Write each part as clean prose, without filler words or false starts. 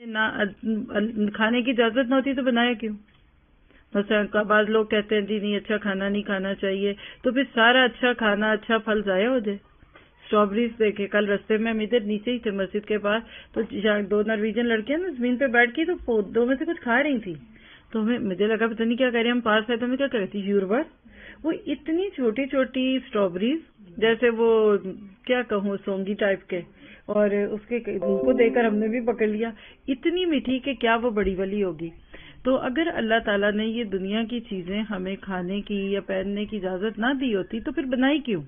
نہ کھانے کی اجازت نہ ہوتی تو بنایا کیوں؟ مثلا بعض لوگ کہتے ہیں جی نہیں اچھا کھانا نہیں کھانا چاہیے، تو پھر سارا اچھا کھانا اچھا پھل ضائع ہو جائے۔ اسٹرابریز دیکھے، کل رستے میں ہم ادھر نیچے ہی تھے مسجد کے پاس، تو دو نارویجن لڑکیاں نا زمین پہ بیٹھ کے تو پودوں میں سے کچھ کھا رہی تھی، تو مجھے لگا پتہ نہیں کیا کہہ رہے ہیں، ہم پاس آئے تو ہمیں کیا کہہ رہی تھی یوربر، وہ اتنی چھوٹی چھوٹی اسٹرابریز جیسے وہ کیا کہوں سونگی ٹائپ کے، اور اس کے کو دیکھ کر ہم نے بھی پکڑ لیا، اتنی میٹھی کہ کیا وہ بڑی والی ہوگی۔ تو اگر اللہ تعالیٰ نے یہ دنیا کی چیزیں ہمیں کھانے کی یا پہننے کی اجازت نہ دی ہوتی تو پھر بنائی کیوں؟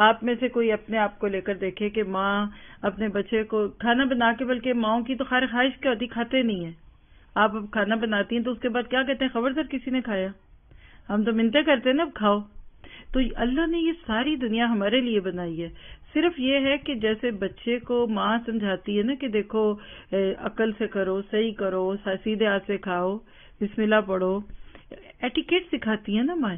آپ میں سے کوئی اپنے آپ کو لے کر دیکھے کہ ماں اپنے بچے کو کھانا بنا کے، بلکہ ماؤں کی تو خیر خواہش کیا ہوتی، کھاتے نہیں ہیں، آپ اب کھانا بناتی ہیں تو اس کے بعد کیا کہتے ہیں، خبردار کسی نے کھایا، ہم تو منتیں کرتے ہیں نا اب کھاؤ۔ تو اللہ نے یہ ساری دنیا ہمارے لیے بنائی ہے، صرف یہ ہے کہ جیسے بچے کو ماں سمجھاتی ہے نا کہ دیکھو عقل سے کرو، صحیح کرو، سیدھے ہاتھ سے کھاؤ، بسم اللہ پڑھو، ایٹیکیٹ سکھاتی ہے نا ماں،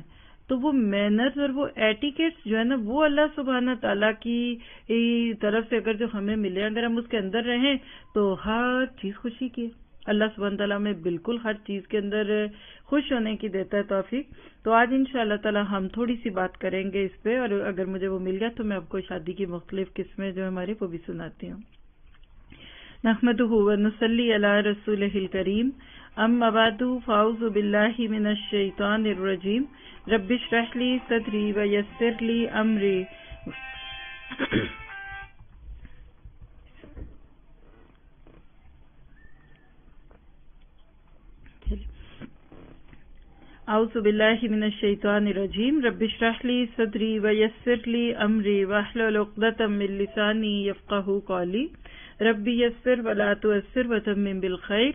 تو وہ مینرز اور وہ ایٹیکیٹس جو ہے نا وہ اللہ سبحانہ تعالیٰ کی طرف سے اگر جو ہمیں ملے، اگر ہم اس کے اندر رہیں تو ہر چیز خوشی کی ہے۔ اللہ سبحانہ تعالیٰ میں بالکل ہر چیز کے اندر خوش ہونے کی دیتا ہے توفیق۔ تو آج انشاءاللہ تعالی ہم تھوڑی سی بات کریں گے اس پہ، اور اگر مجھے وہ مل گیا تو میں آپ کو شادی کی مختلف قسمیں جو ہماری وہ بھی سناتی ہوں۔ نحمدہ ونصلی علی رسولہ الکریم، اما بعد فاعوذ باللہ من الشیطان الرجیم، رب اشرح لی صدری ویسر لی امری اعوذ باللہ من الشیطان الرجیم، رب اشرح لی صدری ویسر لی امری واحلل عقدۃ من لسانی یفقہوا قولی، رب یسر ولا تعسر وتمم بالخیر۔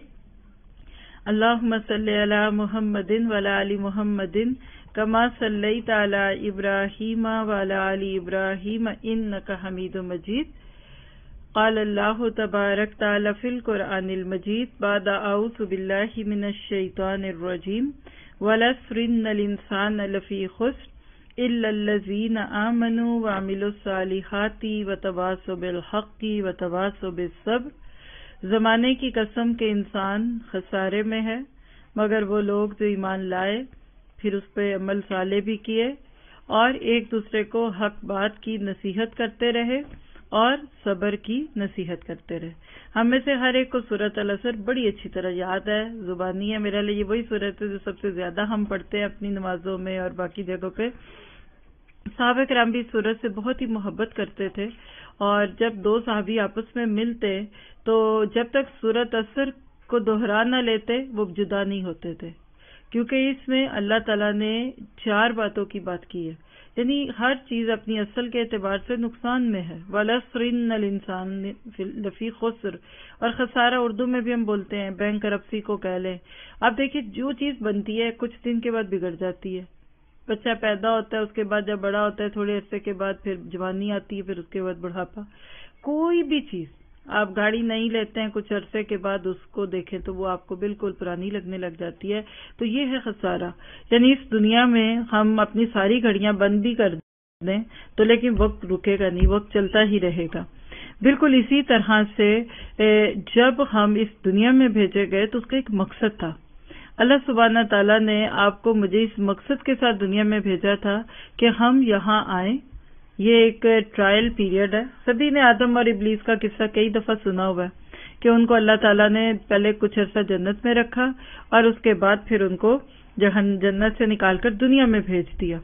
اللہم صلی علی محمد وعلی آل محمد کما صلیت علی ابراہیم وعلی آل ابراہیم انک حمید مجید۔ قال اللہ تبارک تعالی فی القرآن المجید بعد اعوذ باللہ من الشیطان الرجیم، وَالْعَصْرِ إِنَّ الْإِنسَانَ لَفِي خُسْرٍ إِلَّا الَّذِينَ آمَنُوا وَعَمِلُوا الصَّالِحَاتِ وَتَوَاصَوْا بِالْحَقِّ وَتَوَاصَوْا بِالصَّبْرِ۔ زمانے کی قسم کہ انسان خسارے میں ہے مگر وہ لوگ جو ایمان لائے پھر اس پہ عمل صالح بھی کیے اور ایک دوسرے کو حق بات کی نصیحت کرتے رہے اور صبر کی نصیحت کرتے رہے۔ ہم میں سے ہر ایک کو سورۃ العصر بڑی اچھی طرح یاد ہے، زبانی ہے، میرے لیے یہ وہی سورت ہے جو سب سے زیادہ ہم پڑھتے ہیں اپنی نمازوں میں اور باقی جگہوں پہ۔ صحابہ کرام بھی اس سورت سے بہت ہی محبت کرتے تھے، اور جب دو صحابی آپس میں ملتے تو جب تک سورۃ العصر کو دہرا نہ لیتے وہ جدا نہیں ہوتے تھے، کیونکہ اس میں اللہ تعالیٰ نے 4 باتوں کی بات کی ہے، یعنی ہر چیز اپنی اصل کے اعتبار سے نقصان میں ہے۔ وَالْعَصْرِ إِنَّ الْإِنسَانَ لَفِي خُسْرٍ، اور خسارہ اردو میں بھی ہم بولتے ہیں، بینک کرپسی کو کہہ لیں۔ اب دیکھیں جو چیز بنتی ہے کچھ دن کے بعد بگڑ جاتی ہے، بچہ پیدا ہوتا ہے، اس کے بعد جب بڑا ہوتا ہے تھوڑے عرصے کے بعد پھر جوانی آتی ہے، پھر اس کے بعد بڑھاپا۔ کوئی بھی چیز آپ گاڑی نہیں لیتے ہیں، کچھ عرصے کے بعد اس کو دیکھیں تو وہ آپ کو بالکل پرانی لگنے لگ جاتی ہے۔ تو یہ ہے خسارہ، یعنی اس دنیا میں ہم اپنی ساری گھڑیاں بند بھی کر دیں تو لیکن وقت رکے گا نہیں، وقت چلتا ہی رہے گا۔ بالکل اسی طرح سے جب ہم اس دنیا میں بھیجے گئے تو اس کا ایک مقصد تھا۔ اللہ سبحانہ تعالیٰ نے آپ کو مجھے اس مقصد کے ساتھ دنیا میں بھیجا تھا کہ ہم یہاں آئیں۔ یہ ایک ٹرائل پیریڈ ہے۔ سبھی نے آدم اور ابلیس کا قصہ کئی دفعہ سنا ہوا ہے کہ ان کو اللہ تعالیٰ نے پہلے کچھ عرصہ جنت میں رکھا اور اس کے بعد پھر ان کو جنت سے نکال کر دنیا میں بھیج دیا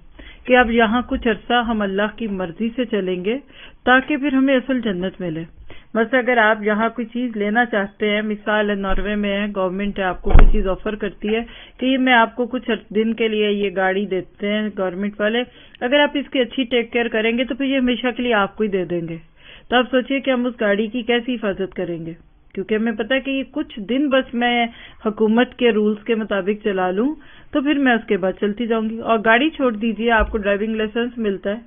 کہ اب یہاں کچھ عرصہ ہم اللہ کی مرضی سے چلیں گے تاکہ پھر ہمیں اصل جنت ملے۔ بس اگر آپ یہاں کوئی چیز لینا چاہتے ہیں، مثال ہے ناروے میں ہے، گورنمنٹ ہے، آپ کو کوئی چیز آفر کرتی ہے کہ یہ میں آپ کو کچھ دن کے لیے یہ گاڑی دیتے ہیں گورنمنٹ والے، اگر آپ اس کی اچھی ٹیک کیئر کریں گے تو پھر یہ ہمیشہ کے لیے آپ کو ہی دے دیں گے۔ تو آپ سوچئے کہ ہم اس گاڑی کی کیسی حفاظت کریں گے، کیونکہ ہمیں پتہ ہے کہ یہ کچھ دن بس میں حکومت کے رولز کے مطابق چلا لوں تو پھر میں اس کے بعد چلتی جاؤں گی۔ اور گاڑی چھوڑ دیجئے، آپ کو ڈرائیونگ لائسنس ملتا ہے،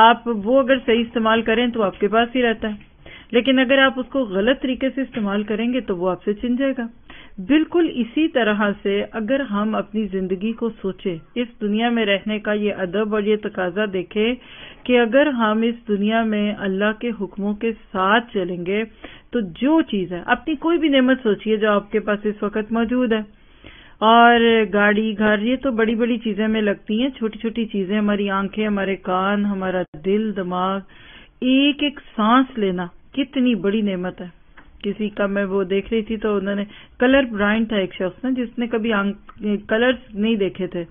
آپ وہ اگر صحیح استعمال کریں تو آپ کے پاس ہی رہتا ہے، لیکن اگر آپ اس کو غلط طریقے سے استعمال کریں گے تو وہ آپ سے چھن جائے گا۔ بالکل اسی طرح سے اگر ہم اپنی زندگی کو سوچیں، اس دنیا میں رہنے کا یہ ادب اور یہ تقاضا دیکھیں کہ اگر ہم اس دنیا میں اللہ کے حکموں کے ساتھ چلیں گے تو جو چیز ہے، اپنی کوئی بھی نعمت سوچیے جو آپ کے پاس اس وقت موجود ہے، اور گاڑی، گھر، یہ تو بڑی بڑی چیزیں میں لگتی ہیں، چھوٹی چھوٹی چیزیں، ہماری آنکھیں، ہمارے کان، ہمارا دل، دماغ، ایک ایک سانس لینا کتنی بڑی نعمت ہے۔ کسی کا میں وہ دیکھ رہی تھی تو انہوں نے کلر بلائنڈ تھا ایک شخص نے، جس نے کبھی کلرز نہیں دیکھے تھے،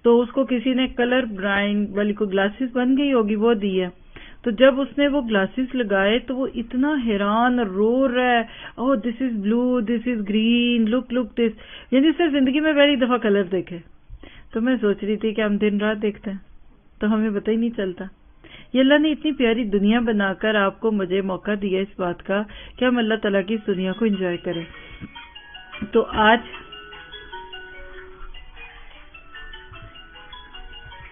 تو اس کو کسی نے کلر بلائنڈ والی کو گلاسز بن گئی ہوگی وہ دی ہے، تو جب اس نے وہ گلاسز لگائے تو وہ اتنا حیران اور رو رہا ہے، اوہ دس از بلو، دس از گرین، لک دس، یعنی اس نے زندگی میں پہلی دفعہ کلر دیکھے۔ تو میں سوچ رہی تھی کہ ہم دن رات دیکھتے ہیں تو ہمیں پتہ ہی نہیں چلتا۔ یہ اللہ نے اتنی پیاری دنیا بنا کر آپ کو مجھے موقع دیا اس بات کا کہ ہم اللہ تعالیٰ کی اس دنیا کو انجوائے کریں۔ تو آج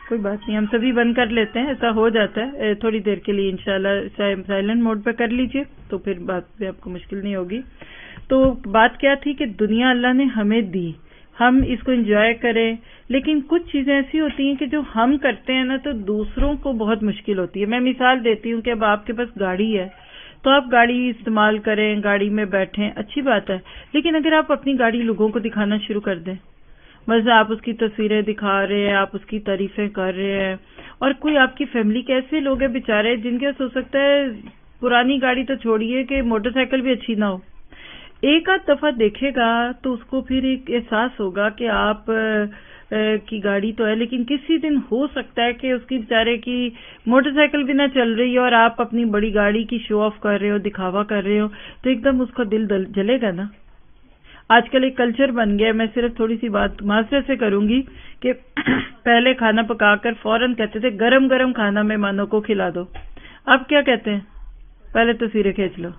کوئی بات نہیں، ہم سبھی بند کر لیتے ہیں، ایسا ہو جاتا ہے تھوڑی دیر کے لیے، انشاءاللہ سائلنٹ موڈ پہ کر لیجئے تو پھر بات بھی آپ کو مشکل نہیں ہوگی۔ تو بات کیا تھی کہ دنیا اللہ نے ہمیں دی، ہم اس کو انجوائے کریں، لیکن کچھ چیزیں ایسی ہوتی ہیں کہ جو ہم کرتے ہیں نا تو دوسروں کو بہت مشکل ہوتی ہے۔ میں مثال دیتی ہوں کہ اب آپ کے پاس گاڑی ہے تو آپ گاڑی استعمال کریں، گاڑی میں بیٹھیں، اچھی بات ہے، لیکن اگر آپ اپنی گاڑی لوگوں کو دکھانا شروع کر دیں، بس آپ اس کی تصویریں دکھا رہے ہیں، آپ اس کی تعریفیں کر رہے ہیں، اور کوئی آپ کی فیملی کے ایسے لوگ ہیں بیچارے جن کے ہو سکتا ہے پرانی گاڑی تو چھوڑیے کہ موٹر سائیکل بھی اچھی نہ ہو، ایک آدھ دفعہ دیکھے گا تو اس کو پھر ایک احساس ہوگا کہ آپ کی گاڑی تو ہے، لیکن کسی دن ہو سکتا ہے کہ اس کی بیچارے کی موٹر سائیکل بھی نہ چل رہی ہو اور آپ اپنی بڑی گاڑی کی شو آف کر رہے ہو، دکھاوا کر رہے ہو، تو ایک دم اس کا دل جلے گا نا۔ آج کل ایک کلچر بن گیا ہے، میں صرف تھوڑی سی بات معذرت سے کروں گی کہ پہلے کھانا پکا کر فوراً کہتے تھے گرم گرم کھانا مہمانوں کو کھلا دو، اب کیا کہتے ہیں؟ پہلے تصویریں کھینچ لو۔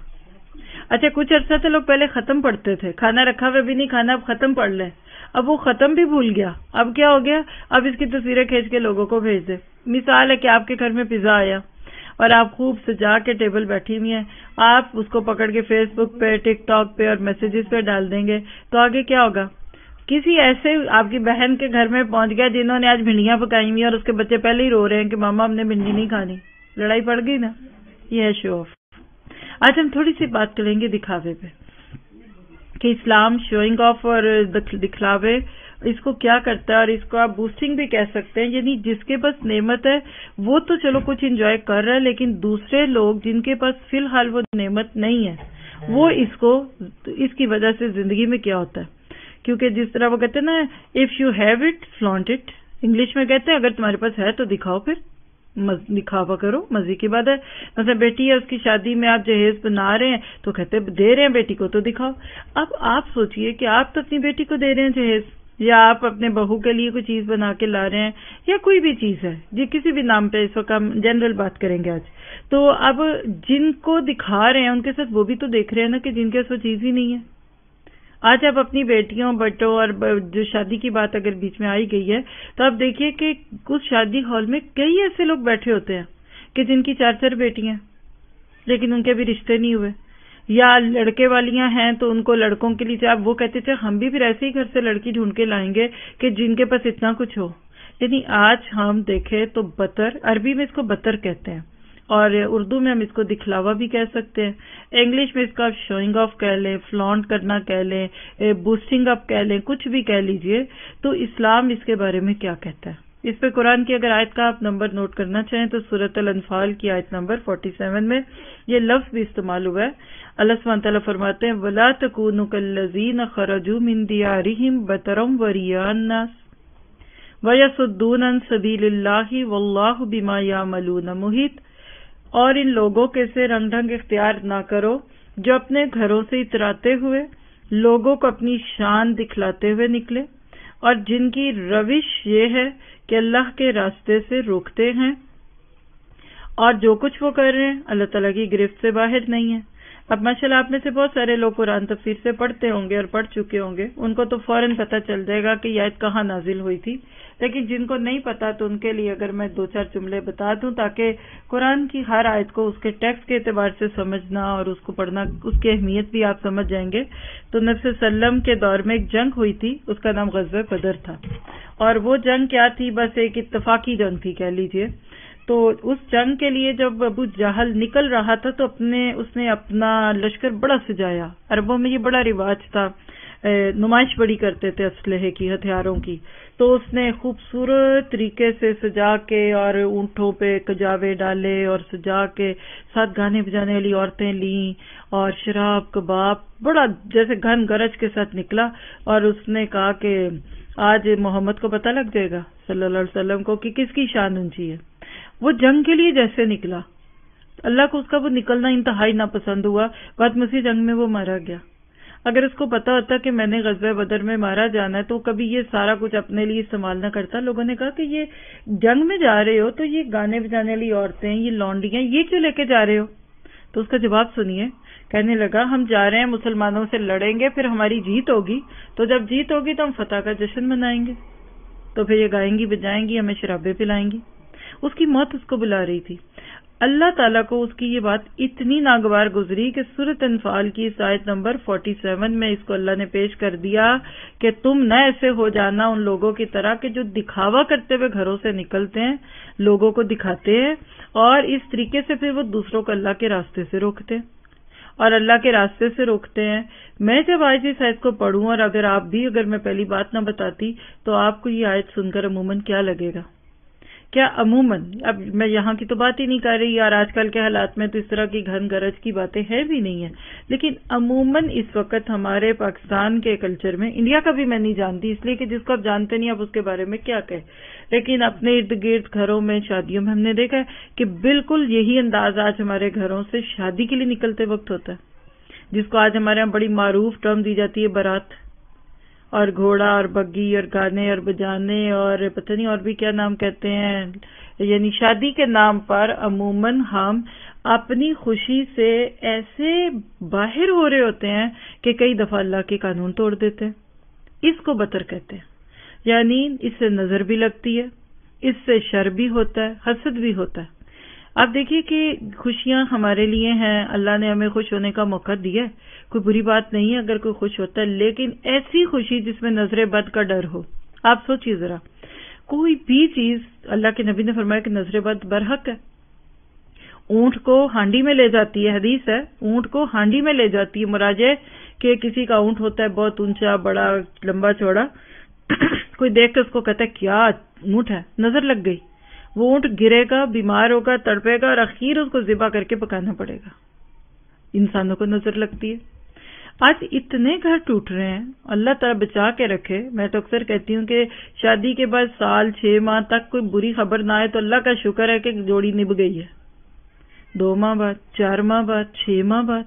اچھا کچھ عرصہ تو لوگ پہلے ختم پڑھتے تھے، کھانا رکھا ہوا بھی نہیں کھانا، اب ختم پڑھ لیں، اب وہ ختم بھی بھول گیا، اب کیا ہو گیا، اب اس کی تصویریں کھینچ کے لوگوں کو بھیج دے۔ مثال ہے کہ آپ کے گھر میں پیزا آیا اور آپ خوب سجا کے ٹیبل بیٹھی ہوئی ہیں، آپ اس کو پکڑ کے فیس بک پہ، ٹک ٹاک پہ اور میسیجز پہ ڈال دیں گے تو آگے کیا ہوگا؟ کسی ایسے آپ کی بہن کے گھر میں پہنچ گیا جنہوں نے آج بھنڈیاں پکائی ہوئی اور اس کے بچے پہلے ہی رو رہے ہیں کہ ماما ہم نے بھنڈی نہیں کھانی، لڑائی پڑ گئی نا۔ یہ ہے شو آف۔ آج ہم تھوڑی سی بات کریں گے دکھاوے پہ کہ اسلام شوئنگ آف اور دکھلاوے اس کو کیا کرتا ہے، اور اس کو آپ بوسٹنگ بھی کہہ سکتے ہیں، یعنی جس کے پاس نعمت ہے وہ تو چلو کچھ انجوائے کر رہا ہے، لیکن دوسرے لوگ جن کے پاس فی الحال وہ نعمت نہیں ہے وہ اس کی وجہ سے زندگی میں کیا ہوتا ہے، کیونکہ جس طرح وہ کہتے ہیں نا if you have it flaunt it, English میں کہتے ہیں اگر تمہارے پاس ہے تو دکھاؤ، پھر دکھاوا کرو، مزے کی بات ہے۔ مثلا بیٹی ہے، اس کی شادی میں آپ جہیز بنا رہے ہیں تو کہتے دے رہے ہیں بیٹی کو تو دکھاؤ۔ اب آپ سوچئے کہ آپ تو اپنی بیٹی کو دے رہے ہیں جہیز، یا آپ اپنے بہو کے لیے کوئی چیز بنا کے لا رہے ہیں، یا کوئی بھی چیز ہے جی کسی بھی نام پہ، اس وقت ہم جنرل بات کریں گے آج، تو اب جن کو دکھا رہے ہیں ان کے ساتھ وہ بھی تو دیکھ رہے ہیں نا کہ جن کے پاس وہ چیز ہی نہیں ہے۔ آج آپ اپنی بیٹیوں بیٹوں اور جو شادی کی بات اگر بیچ میں آئی گئی ہے تو آپ دیکھیے کہ کچھ شادی ہال میں کئی ایسے لوگ بیٹھے ہوتے ہیں کہ جن کی 4 بیٹیاں لیکن ان کے بھی رشتے نہیں ہوئے، یا لڑکے والیاں ہیں تو ان کو لڑکوں کے لیے آپ وہ کہتے تھے ہم بھی پھر ایسے ہی گھر سے لڑکی ڈھونڈ کے لائیں گے کہ جن کے پاس اتنا کچھ ہو۔ یعنی آج ہم دیکھیں تو بطر، عربی میں اس کو بطر کہتے ہیں اور اردو میں ہم اس کو دکھلاوا بھی کہہ سکتے ہیں، انگلش میں اس کا شوئنگ آف کہہ لیں، فلانٹ کرنا کہہ لیں، بوسٹنگ اپ کہہ لیں، کچھ بھی کہہ لیجئے۔ تو اسلام اس کے بارے میں کیا کہتا ہے؟ اس پہ قرآن کی اگر آیت کا آپ نمبر نوٹ کرنا چاہیں تو سورۃ الانفال کی آیت نمبر 47 میں یہ لفظ بھی استعمال ہوا ہے۔ اللہ سبحانہ تعالیٰ فرماتے ہیں وَلَا تَكُونُوا كَالَّذِينَ خَرَجُوا مِن دِيَارِهِمْ بَطَرًا وَرِئَاءَ النَّاسِ وَيَصُدُّونَ عَن سَبِيلِ اللَّهِ وَاللَّهُ بِمَا يَعْمَلُونَ مُحِيطٌ، اور ان لوگوں کے سے رنگ ڈھنگ اختیار نہ کرو جو اپنے گھروں سے اتراتے ہوئے لوگوں کو اپنی شان دکھلاتے ہوئے نکلے، اور جن کی روش یہ ہے کہ اللہ کے راستے سے روکتے ہیں، اور جو کچھ وہ کر رہے ہیں اللہ تعالیٰ کی گرفت سے باہر نہیں ہے۔ اب ماشاءاللہ آپ میں سے بہت سارے لوگ قرآن تفسیر سے پڑھتے ہوں گے اور پڑھ چکے ہوں گے، ان کو تو فوراً پتہ چل جائے گا کہ یہ آیت کہاں نازل ہوئی تھی، لیکن جن کو نہیں پتا تو ان کے لیے اگر میں 2-4 جملے بتا دوں تاکہ قرآن کی ہر آیت کو اس کے ٹیکسٹ کے اعتبار سے سمجھنا اور اس کو پڑھنا، اس کی اہمیت بھی آپ سمجھ جائیں گے۔ تو نبی صلی اللہ علیہ وسلم کے دور میں ایک جنگ ہوئی تھی، اس کا نام غزوہ بدر تھا، اور وہ جنگ کیا تھی؟ بس ایک اتفاقی جنگ تھی کہہ لیجئے۔ تو اس جنگ کے لیے جب ابو جہل نکل رہا تھا تو اس نے اپنا لشکر بڑا سجایا. عربوں میں یہ بڑا رواج تھا، نمائش بڑی کرتے تھے اسلحے کی، ہتھیاروں کی. تو اس نے خوبصورت طریقے سے سجا کے اور اونٹوں پہ کجاوے ڈالے اور سجا کے ساتھ گانے بجانے والی عورتیں لیں اور شراب کباب بڑا جیسے گھن گرج کے ساتھ نکلا. اور اس نے کہا کہ آج محمد کو پتہ لگ جائے گا صلی اللہ علیہ وسلم کو کہ کس کی شان اونچی ہے. وہ جنگ کے لیے جیسے نکلا، اللہ کو اس کا وہ نکلنا انتہائی ناپسند ہوا. بعد میں اسی جنگ میں وہ مارا گیا. اگر اس کو پتا ہوتا کہ میں نے غزوہ بدر میں مارا جانا ہے تو کبھی یہ سارا کچھ اپنے لیے استعمال نہ کرتا. لوگوں نے کہا کہ یہ جنگ میں جا رہے ہو تو یہ گانے بجانے والی عورتیں، یہ لونڈیاں، یہ کیوں لے کے جا رہے ہو؟ تو اس کا جواب سنیے. کہنے لگا ہم جا رہے ہیں مسلمانوں سے لڑیں گے، پھر ہماری جیت ہوگی، تو جب جیت ہوگی تو ہم فتح کا جشن منائیں گے، تو پھر یہ گائیں گی بجائیں گی، ہمیں شرابیں پلائیں گی. اس کی موت اس کو بلا رہی تھی. اللہ تعالیٰ کو اس کی یہ بات اتنی ناگوار گزری کہ سورۃ انفال کی آیت نمبر 47 میں اس کو اللہ نے پیش کر دیا کہ تم نہ ایسے ہو جانا ان لوگوں کی طرح کہ جو دکھاوا کرتے ہوئے گھروں سے نکلتے ہیں، لوگوں کو دکھاتے ہیں اور اس طریقے سے پھر وہ دوسروں کو اللہ کے راستے سے روکتے ہیں اور اللہ کے راستے سے روکتے ہیں. میں جب آج اس آیت کو پڑھوں اور اگر میں پہلی بات نہ بتاتی تو آپ کو یہ آیت سن کر عموماً کیا لگے گا؟ کیا عموماً، اب میں یہاں کی تو بات ہی نہیں کر رہی، اور آج کل کے حالات میں تو اس طرح کی گھن گرج کی باتیں ہیں بھی نہیں ہیں، لیکن عموماً اس وقت ہمارے پاکستان کے کلچر میں، انڈیا کا بھی میں نہیں جانتی اس لیے کہ جس کو آپ جانتے نہیں آپ اس کے بارے میں کیا کہیں، لیکن اپنے ارد گرد گھروں میں شادیوں میں ہم نے دیکھا ہے کہ بالکل یہی انداز آج ہمارے گھروں سے شادی کے لیے نکلتے وقت ہوتا ہے، جس کو آج ہمارے یہاں بڑی معروف ٹرم دی جاتی ہے بارات، اور گھوڑا اور بگی اور گانے اور بجانے اور پتہ نہیں اور بھی کیا نام کہتے ہیں. یعنی شادی کے نام پر عموماً ہم اپنی خوشی سے ایسے باہر ہو رہے ہوتے ہیں کہ کئی دفعہ اللہ کے قانون توڑ دیتے ہیں. اس کو بطر کہتے ہیں. یعنی اس سے نظر بھی لگتی ہے، اس سے شر بھی ہوتا ہے، حسد بھی ہوتا ہے. آپ دیکھیے کہ خوشیاں ہمارے لیے ہیں، اللہ نے ہمیں خوش ہونے کا موقع دیا ہے، کوئی بری بات نہیں ہے اگر کوئی خوش ہوتا ہے، لیکن ایسی خوشی جس میں نظر بد کا ڈر ہو. آپ سوچیے ذرا، کوئی بھی چیز، اللہ کے نبی نے فرمایا کہ نظر بد برحق ہے. اونٹ کو ہانڈی میں لے جاتی ہے، حدیث ہے، اونٹ کو ہانڈی میں لے جاتی ہے. مراجے کہ کسی کا اونٹ ہوتا ہے بہت اونچا، بڑا، لمبا چوڑا، کوئی دیکھ کے اس کو کہتا ہے کیا اونٹ ہے، نظر لگ گئی. وہ اونٹ گرے گا، بیمار ہوگا، تڑپے گا اور اخیر اس کو ذبح کر کے پکانا پڑے گا. انسانوں کو نظر لگتی ہے. آج اتنے گھر ٹوٹ رہے ہیں، اللہ تعالیٰ بچا کے رکھے. میں تو اکثر کہتی ہوں کہ شادی کے بعد سال 6 ماہ تک کوئی بری خبر نہ آئے تو اللہ کا شکر ہے کہ جوڑی نبھ گئی ہے. 2 ماہ بعد، 4 ماہ بعد، 6 ماہ بعد.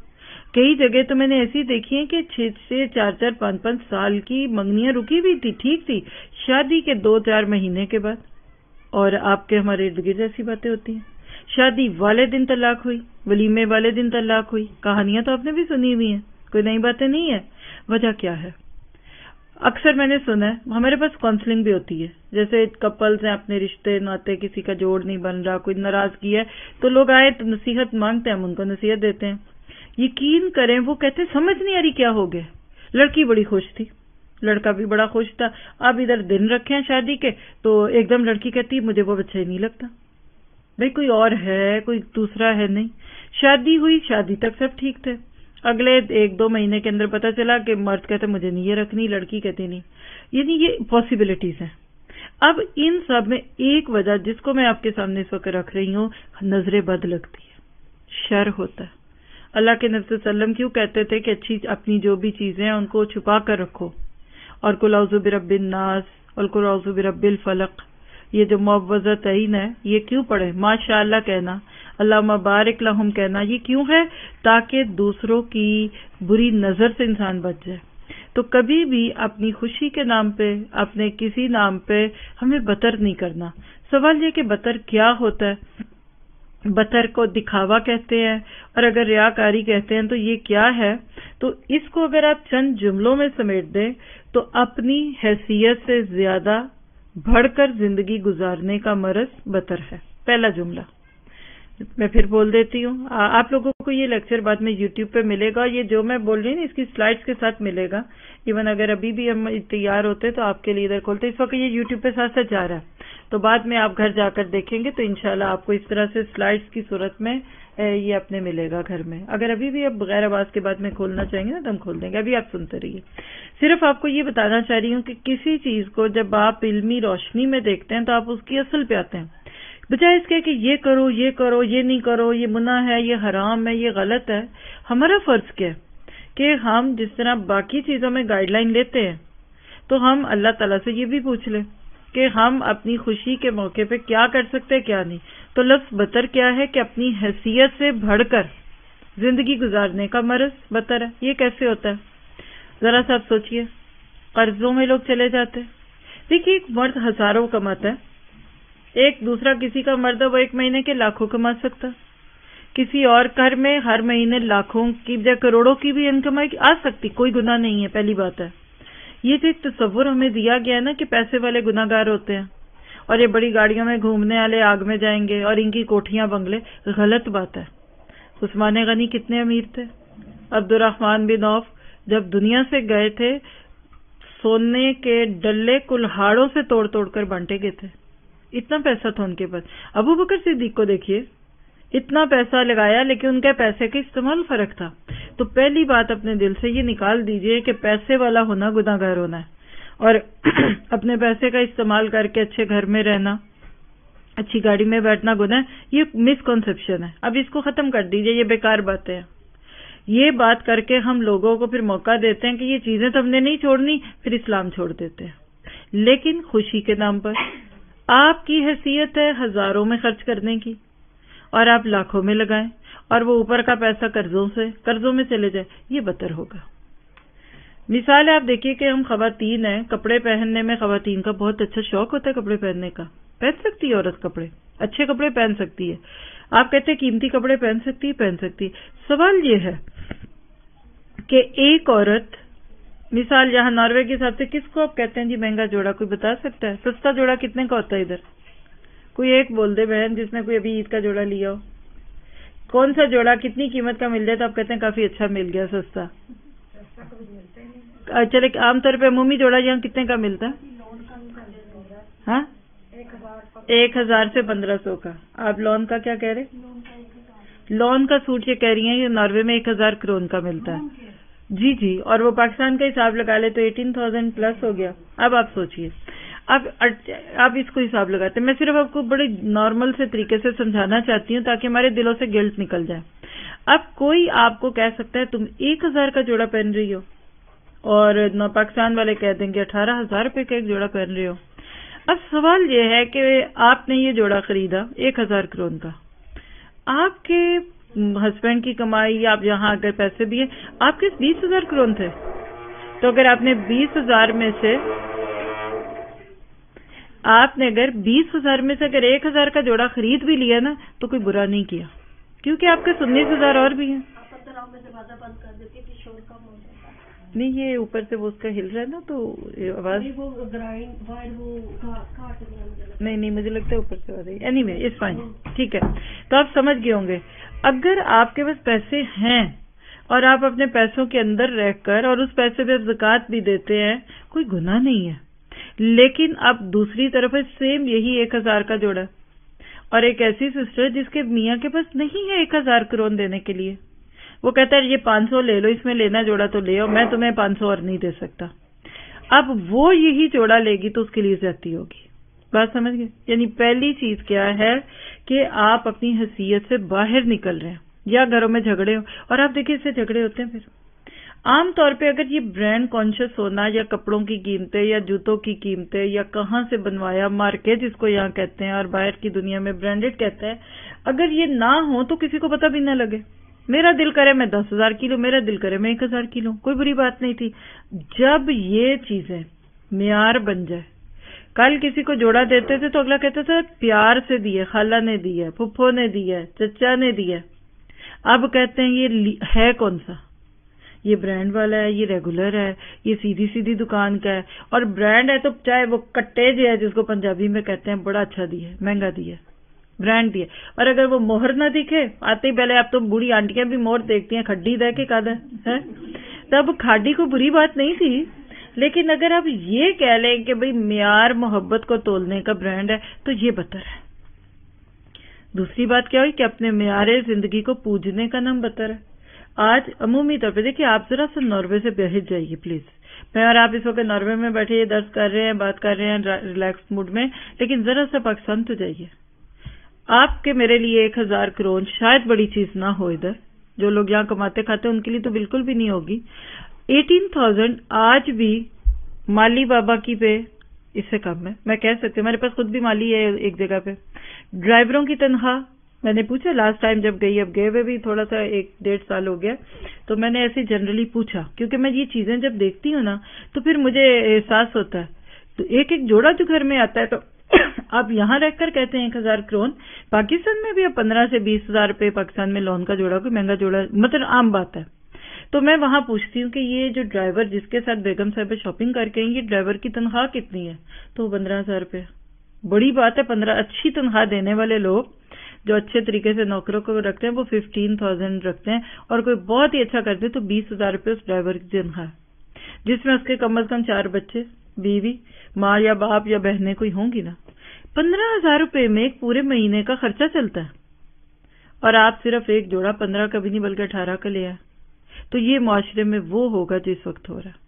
کئی جگہ تو میں نے ایسی دیکھی ہیں کہ 6 سے 4 5 سال کی منگنیاں رکی ہوئی تھی، ٹھیک تھی، شادی کے 2-4 مہینے کے بعد. اور آپ کے ہمارے ارد گرد ایسی باتیں ہوتی ہیں. شادی والے دن طلاق ہوئی، ولیمے والے دن طلاق ہوئی. کہانیاں تو آپ نے بھی سنی ہوئی ہیں، کوئی نئی باتیں نہیں ہے. وجہ کیا ہے؟ اکثر میں نے سنا ہے، ہمارے پاس کاؤنسلنگ بھی ہوتی ہے، جیسے کپلز ہیں، اپنے رشتے ناطے کسی کا جوڑ نہیں بن رہا، کوئی ناراضگی ہے تو لوگ آئے تو نصیحت مانگتے ہیں، ہم ان کو نصیحت دیتے ہیں. یقین کریں وہ کہتے سمجھ نہیں آ رہی کیا ہو گیا. لڑکی بڑی خوش تھی، لڑکا بھی بڑا خوش تھا. اب ادھر دن رکھے ہیں شادی کے تو ایک دم لڑکی کہتی مجھے وہ بچہ ہی نہیں لگتا. بھئی کوئی اور ہے، کوئی دوسرا ہے. نہیں، شادی ہوئی، شادی تک سب ٹھیک تھے. اگلے 1-2 مہینے کے اندر پتا چلا کہ مرد کہتے مجھے نہیں یہ رکھنی، لڑکی کہتی نہیں. یعنی یہ پاسبلٹیز ہیں. اب ان سب میں ایک وجہ جس کو میں آپ کے سامنے اس وقت رکھ رہی ہوں، نظر بد لگتی ہے، شر ہوتا ہے. اللہ کے نبی صلی اللہ علیہ وسلم کیوں کہتے تھے کہ اچھی اپنی جو بھی چیزیں ہیں ان کو چھپا کر رکھو، اور قل اعوذ برب الناس اور قل اعوذ برب الفلق، یہ جو معوذتین ہے یہ کیوں پڑھے؟ ماشاء اللہ کہنا، اللہم بارک لہم کہنا، یہ کیوں ہے؟ تاکہ دوسروں کی بری نظر سے انسان بچ جائے. تو کبھی بھی اپنی خوشی کے نام پہ، اپنے کسی نام پہ ہمیں بطر نہیں کرنا. سوال یہ کہ بطر کیا ہوتا ہے؟ بطر کو دکھاوا کہتے ہیں، اور اگر ریاکاری کہتے ہیں تو یہ کیا ہے؟ تو اس کو اگر آپ چند جملوں میں سمیٹ دیں تو اپنی حیثیت سے زیادہ بڑھ کر زندگی گزارنے کا مرض بطر ہے. پہلا جملہ میں پھر بول دیتی ہوں. آپ لوگوں کو یہ لیکچر بعد میں یوٹیوب پہ ملے گا، یہ جو میں بول رہی ہوں اس کی سلائیڈز کے ساتھ ملے گا. ایون اگر ابھی بھی ہم تیار ہوتے تو آپ کے لیے ادھر کھولتے. اس وقت یہ یوٹیوب پہ ساتھ ساتھ جا رہا ہے. تو بعد میں آپ گھر جا کر دیکھیں گے تو انشاءاللہ آپ کو اس طرح سے سلائڈز کی صورت میں یہ اپنے ملے گا گھر میں. اگر ابھی بھی آپ بغیر آواز کے بعد میں کھولنا چاہیں گے نا تو ہم کھول دیں گے. ابھی آپ سنتے رہیے. صرف آپ کو یہ بتانا چاہ رہی ہوں کہ کسی چیز کو جب آپ علمی روشنی میں دیکھتے ہیں تو آپ اس کی اصل پہ آتے ہیں، بجائے اس کے کہ یہ کرو یہ نہیں کرو، یہ منع ہے، یہ حرام ہے، یہ غلط ہے. ہمارا فرض کیا ہے کہ ہم جس طرح باقی چیزوں میں گائیڈ لائن لیتے ہیں تو ہم اللہ تعالیٰ سے یہ بھی پوچھ لیں کہ ہم اپنی خوشی کے موقع پہ کیا کر سکتے ہیں کیا نہیں. تو لفظ بتر کیا ہے کہ اپنی حیثیت سے بڑھ کر زندگی گزارنے کا مرض بتر ہے. یہ کیسے ہوتا ہے ذرا سا آپ سوچئے. قرضوں میں لوگ چلے جاتے ہیں. دیکھیے ایک مرد ہزاروں کماتا ہے، ایک دوسرا کسی کا مرد ہے وہ ایک مہینے کے لاکھوں کما سکتا، کسی اور گھر میں ہر مہینے لاکھوں کی بجائے کروڑوں کی بھی انکم آ سکتی، کوئی گناہ نہیں ہے. پہلی بات ہے یہ جو ایک تصور ہمیں دیا گیا ہے نا کہ پیسے والے گناہ گار ہوتے ہیں اور یہ بڑی گاڑیوں میں گھومنے والے آگ میں جائیں گے اور ان کی کوٹھیاں بنگلے، غلط بات ہے. عثمان غنی کتنے امیر تھے، عبد الرحمن بن عوف جب دنیا سے گئے تھے سونے کے ڈلے کلہاڑوں سے توڑ توڑ کر بانٹے گئے تھے. اتنا پیسہ تھا ان کے پاس. ابو بکر صدیق کو دیکھیے، اتنا پیسہ لگایا لیکن ان کے پیسے کا استعمال فرق تھا. تو پہلی بات اپنے دل سے یہ نکال دیجئے کہ پیسے والا ہونا گناہ گار ہونا ہے، اور اپنے پیسے کا استعمال کر کے اچھے گھر میں رہنا، اچھی گاڑی میں بیٹھنا گناہ ہے. یہ مس کنسپشن ہے. اب اس کو ختم کر دیجئے، یہ بیکار باتیں ہیں. یہ بات کر کے ہم لوگوں کو پھر موقع دیتے ہیں کہ یہ چیزیں تو ہم نے نہیں چھوڑنی، پھر اسلام چھوڑ دیتے ہیں. لیکن خوشی کے نام پر آپ کی حیثیت ہے ہزاروں میں خرچ کرنے کی اور آپ لاکھوں میں لگائیں اور وہ اوپر کا پیسہ قرضوں میں چلے جائے، یہ بدتر ہوگا. مثال ہے آپ دیکھیے کہ ہم خواتین ہیں، کپڑے پہننے میں خواتین کا بہت اچھا شوق ہوتا ہے. کپڑے پہننے کا پہن سکتی ہے عورت، کپڑے اچھے کپڑے پہن سکتی ہے. آپ کہتے ہیں قیمتی کپڑے پہن سکتی ہے. سوال یہ ہے کہ ایک عورت، مثال یہاں ناروے کے حساب سے کس کو آپ کہتے ہیں جی مہنگا جوڑا، کوئی بتا سکتا ہے؟ سستا جوڑا کتنے کا ہوتا ہے ادھر؟ کوئی ایک بول دے بہن جس نے کوئی ابھی عید کا جوڑا لیا ہو. کون سا جوڑا کتنی قیمت کا مل جائے تو آپ کہتے ہیں کافی اچھا مل گیا، سستا؟ چلے عام طور پہ عمومی جوڑا یہاں کتنے کا ملتا ہے؟ ہاں 1000 سے 1500 کا. آپ لون کا کیا کہہ رہے؟ لون کا سوٹ یہ کہہ رہی ہیں یہ ناروے میں 1000 کرون کا ملتا ہے. جی اور وہ پاکستان کا حساب لگا لے تو 18,000 پلس ہو گیا. اب آپ سوچئے، اب اس کو حساب لگاتے ہیں. میں صرف آپ کو بڑے نارمل سے طریقے سے سمجھانا چاہتی ہوں تاکہ ہمارے دلوں سے گلٹ نکل جائے. اب کوئی آپ کو کہہ سکتا ہے تم 1000 کا جوڑا پہن رہی ہو اور پاکستان والے کہہ دیں گے 18,000 روپے کا ایک جوڑا پہن رہے ہو. اب سوال یہ ہے کہ آپ نے یہ جوڑا خریدا 1000 کرون کا، آپ کے ہسبینڈ کی کمائی، آپ یہاں اگر پیسے بھی ہیں، آپ کے 20,000 کرون تھے. تو اگر آپ نے 20,000 میں سے اگر 1000 کا جوڑا خرید بھی لیا نا تو کوئی برا نہیں کیا، کیونکہ آپ کے 19,000 اور بھی ہیں. نہیں یہ اوپر سے وہ اس کا ہل رہا ہے نا تو آواز نہیں مجھے لگتا ہے اوپر سے آ رہی ہے. اینی وے اٹس فائن، ٹھیک ہے. تو آپ سمجھ گئے ہوں گے اگر آپ کے پاس پیسے ہیں اور آپ اپنے پیسوں کے اندر رہ کر اور اس پیسے پہ زکوٰۃ بھی دیتے ہیں، کوئی گناہ نہیں ہے. لیکن اب دوسری طرف ہے سیم یہی 1000 کا جوڑا اور ایک ایسی سسٹر جس کے میاں کے پاس نہیں ہے 1000 کرون دینے کے لیے. وہ کہتا ہے یہ 500 لے لو، اس میں لینا جوڑا تو لے آؤ، میں تمہیں 500 اور نہیں دے سکتا. اب وہ یہی جوڑا لے گی تو اس کے لیے زیادتی ہوگی. بات سمجھ گئے؟ یعنی پہلی چیز کیا ہے کہ آپ اپنی حیثیت سے باہر نکل رہے ہیں یا گھروں میں جھگڑے ہو. اور آپ دیکھیں اس سے جھگڑے ہوتے ہیں پھر عام طور پہ اگر یہ برانڈ کانشیس ہونا یا کپڑوں کی قیمتیں یا جوتوں کی قیمتیں یا کہاں سے بنوایا مارکیٹ جس کو یہاں کہتے ہیں اور باہر کی دنیا میں برانڈڈ کہتے ہیں، اگر یہ نہ ہو تو کسی کو پتہ بھی نہ لگے. میرا دل کرے میں 10,000 کی لوں، میرا دل کرے میں 1,000 کی لوں، کوئی بری بات نہیں تھی. جب یہ چیزیں معیار بن جائے، کل کسی کو جوڑا دیتے تھے تو اگلا کہتا تھا پیار سے دی ہے، خالہ نے دی ہے، پھپھو نے دی ہے، چچا نے دی ہے. اب کہتے ہیں یہ ہے کون سا، یہ برانڈ والا ہے، یہ ریگولر ہے، یہ سیدھی دکان کا ہے. اور برانڈ ہے تو چاہے وہ کٹے جو ہے جس کو پنجابی میں کہتے ہیں بڑا اچھا دیا ہے، مہنگا دیا ہے، برانڈ دیا. اور اگر وہ مہر نہ دکھے آتے ہی پہلے، آپ تو بوڑھی آنٹیاں بھی مہر دیکھتی ہیں، کھڈی دے کے کھادا ہے. تب کھاڈی کو بری بات نہیں تھی، لیکن اگر آپ یہ کہہ لیں کہ بھئی معیار محبت کو تولنے کا برانڈ ہے تو یہ بہتر ہے. دوسری بات کیا ہوئی کہ اپنے معیار زندگی کو پوجنے کا نام بہتر ہے. آج عمومی طور پہ دیکھیے آپ ذرا سا ناروے سے بحث جائیے پلیز. میں اور آپ اس وقت ناروے میں بیٹھے یہ درس کر رہے ہیں، بات کر رہے ہیں ریلیکس موڈ میں، لیکن ذرا سا پاکستان تو جائیے. آپ کے میرے لیے 1000 کروڑ شاید بڑی چیز نہ ہو، ادھر جو لوگ یہاں کماتے کھاتے ان کے لیے تو بالکل بھی نہیں ہوگی. 18,000 آج بھی مالی بابا کی پہ اس سے کم ہے. میں کہہ سکتی ہوں، میرے پاس خود بھی مالی ہے ایک جگہ پہ. ڈرائیوروں کی تنخواہ میں نے پوچھا لاسٹ ٹائم جب گئی، اب گئے ہوئے بھی تھوڑا سا 1-1.5 سال ہو گیا، تو میں نے ایسے جنرلی پوچھا کیونکہ میں یہ چیزیں جب دیکھتی ہوں نا تو پھر مجھے احساس ہوتا ہے. تو ایک جوڑا جو گھر میں آتا ہے تو آپ یہاں رہ کر کہتے ہیں 1000 کروڑ، پاکستان میں بھی اب 15 سے 20,000 روپے پاکستان میں لون کا جوڑا، کوئی مہنگا جوڑا مطلب عام بات ہے. تو میں وہاں پوچھتی ہوں کہ یہ جو ڈرائیور جس کے ساتھ بیگم صاحب شاپنگ کر کے یہ ڈرائیور کی تنخواہ کتنی ہے؟ تو 15,000 روپے. بڑی بات ہے. 15 اچھی تنخواہ دینے والے لوگ جو اچھے طریقے سے نوکروں کو رکھتے ہیں وہ 15,000 رکھتے ہیں، اور کوئی بہت ہی اچھا کرتے تو 20,000 روپے اس ڈرائیور کی تنخواہ ہے، جس میں اس کے کم از کم 4 بچے، بیوی، ماں یا باپ یا بہنیں کوئی ہوں گی نا. 15,000 روپے میں ایک پورے مہینے کا خرچہ چلتا ہے، اور آپ صرف ایک جوڑا 15 کا بھی نہیں بلکہ 18 کا لیا. تو یہ معاشرے میں وہ ہوگا جو اس وقت ہو رہا ہے.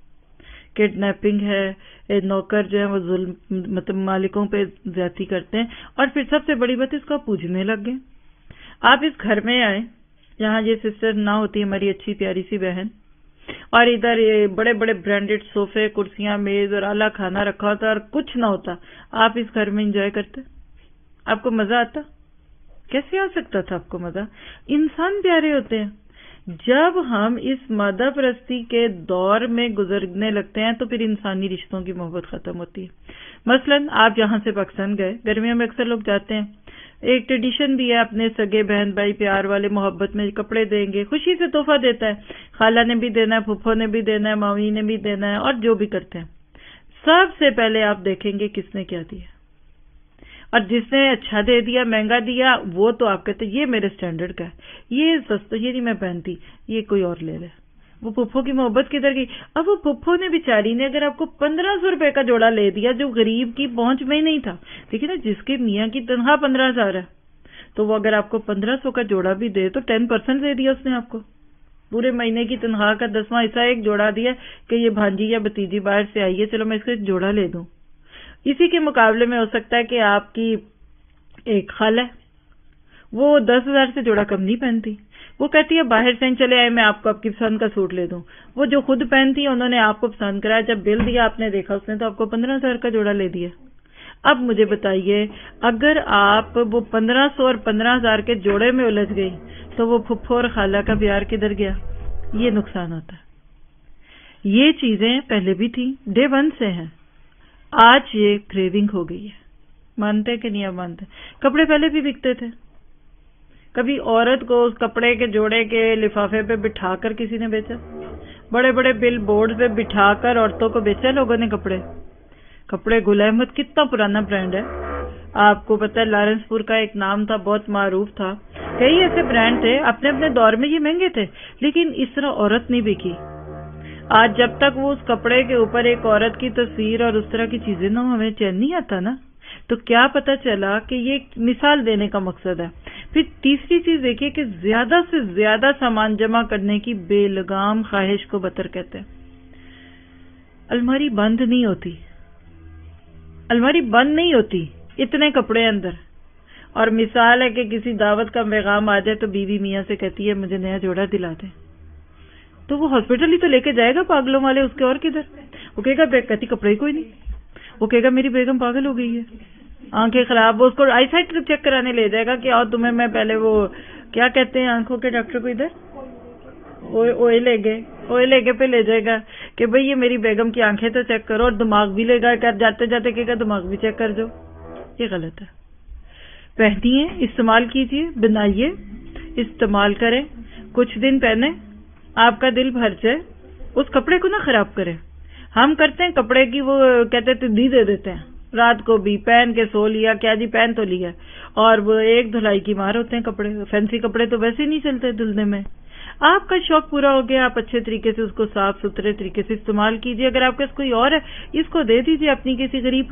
کڈنیپنگ ہے، نوکر جو ہے وہ ظلم مطلب مالکوں پہ زیادتی کرتے ہیں، اور پھر سب سے بڑی بات اس کو پوجنے لگ گئے. آپ اس گھر میں آئیں یہاں یہ سسٹر نہ ہوتی ہماری اچھی پیاری سی بہن، اور ادھر یہ بڑے بڑے برانڈڈ صوفے، کرسیاں، میز اور اعلیٰ کھانا رکھا ہوتا اور کچھ نہ ہوتا، آپ اس گھر میں انجوائے کرتے؟ آپ کو مزہ آتا؟ کیسے آ سکتا تھا آپ کو مزہ؟ انسان پیارے ہوتے ہیں. جب ہم اس مادہ پرستی کے دور میں گزرنے لگتے ہیں تو پھر انسانی رشتوں کی محبت ختم ہوتی ہے. مثلاً آپ جہاں سے پاکستان گئے، گرمیوں میں اکثر لوگ جاتے ہیں، ایک ٹریڈیشن بھی ہے اپنے سگے بہن بھائی پیار والے محبت میں کپڑے دیں گے، خوشی سے تحفہ دیتا ہے، خالہ نے بھی دینا ہے، پھپھو نے بھی دینا ہے، مامی نے بھی دینا ہے، اور جو بھی کرتے ہیں سب سے پہلے آپ دیکھیں گے کس نے کیا دیا، اور جس نے اچھا دے دیا، مہنگا دیا، وہ تو آپ کہتے یہ میرے سٹینڈرڈ کا ہے، یہ سستا، یہ نہیں میں پہنتی، یہ کوئی اور لے لے. وہ پھپھو کی محبت کدھر گئی؟ اب وہ پھپھو نے بیچاری نے اگر آپ کو 1500 روپے کا جوڑا لے دیا جو غریب کی پہنچ میں ہی نہیں تھا، دیکھیں نا جس کے میاں کی تنخواہ 15,000 ہے تو وہ اگر آپ کو 1500 کا جوڑا بھی دے تو 10% دے دیا اس نے آپ کو. پورے مہینے کی تنخواہ کا 10واں حصہ ایک جوڑا دیا کہ یہ بھانجی یا بتیجی باہر سے آئی ہے، چلو میں اس کو ایک جوڑا لے دوں. اسی کے مقابلے میں ہو سکتا ہے کہ آپ کی ایک خالہ ہے، وہ 10,000 سے جوڑا کم نہیں پہنتی، وہ کہتی ہے باہر سے چلے آئے میں آپ کو آپ کی پسند کا سوٹ لے دوں. وہ جو خود پہنتی ہے انہوں نے آپ کو پسند کرایا، جب بل دیا آپ نے دیکھا اس نے تو آپ کو 15,000 کا جوڑا لے دیا. اب مجھے بتائیے اگر آپ وہ 1500 اور 15,000 کے جوڑے میں الجھ گئی تو وہ پھپھو اور خالہ کا پیار کدھر گیا؟ یہ نقصان ہوتا ہے. یہ چیزیں پہلے بھی تھیں، ڈے 1 سے ہیں، آج یہ کریونگ ہو گئی ہے. مانتے کہ نہیں آپ مانتے؟ کپڑے پہلے بھی بکتے تھے، کبھی عورت کو اس کپڑے کے جوڑے کے لفافے پہ بٹھا کر کسی نے بیچا؟ بڑے بڑے بل بورڈ پہ بٹھا کر عورتوں کو بیچا لوگوں نے کپڑے. گل احمد کتنا پرانا برانڈ ہے، آپ کو پتہ ہے لارنس پور کا ایک نام تھا بہت معروف تھا. کئی ایسے برانڈ تھے اپنے اپنے دور میں یہ مہنگے تھے، لیکن اس طرح عورت نہیں بکی. آج جب تک وہ اس کپڑے کے اوپر ایک عورت کی تصویر اور اس طرح کی چیزیں نہ ہمیں چین نہیں آتا نا. تو کیا پتا چلا کہ یہ ایک مثال دینے کا مقصد ہے. پھر تیسری چیز دیکھیے کہ زیادہ سے زیادہ سامان جمع کرنے کی بے لگام خواہش کو بتر کہتے ہیں. الماری بند نہیں ہوتی اتنے کپڑے اندر. اور مثال ہے کہ کسی دعوت کا پیغام آ جائے تو بیوی میاں سے کہتی ہے مجھے نیا جوڑا دلا دیں، تو وہ ہاسپٹل ہی تو لے کے جائے گا پاگلوں والے اس کے، اور کدھر؟ وہ کہے گا کہتی کپڑے ہی کوئی نہیں، وہ کہے گا میری بیگم پاگل ہو گئی ہے، آنکھیں خراب، وہ اس کو آئی سائٹ چیک کرانے لے جائے گا کہ اور تمہیں میں پہلے وہ کیا کہتے ہیں آنکھوں کے ڈاکٹر کو ادھر اوے لے کے پہ لے جائے گا کہ بھئی یہ میری بیگم کی آنکھیں تو چیک کرو، اور دماغ بھی لے گا، جاتے جاتے کہے گا دماغ بھی چیک کر جو. یہ غلط ہے. پہنیے، استعمال کیجیے، بنائیے، استعمال کریں، کچھ دن پہنے، آپ کا دل بھر جائے، اس کپڑے کو نہ خراب کریں. ہم کرتے ہیں کپڑے کی وہ کہتے تھے دے دیتے ہیں، رات کو بھی پہن کے سو لیا، کیا جی پہن تو لیا، اور وہ ایک دھلائی کی مار ہوتے ہیں کپڑے. فینسی کپڑے تو ویسے نہیں چلتے دھلنے میں. آپ کا شوق پورا ہو گیا، آپ اچھے طریقے سے اس کو صاف ستھرے طریقے سے استعمال کیجیے. اگر آپ کے پاس کوئی اور ہے اس کو دے دیجیے اپنی کسی غریب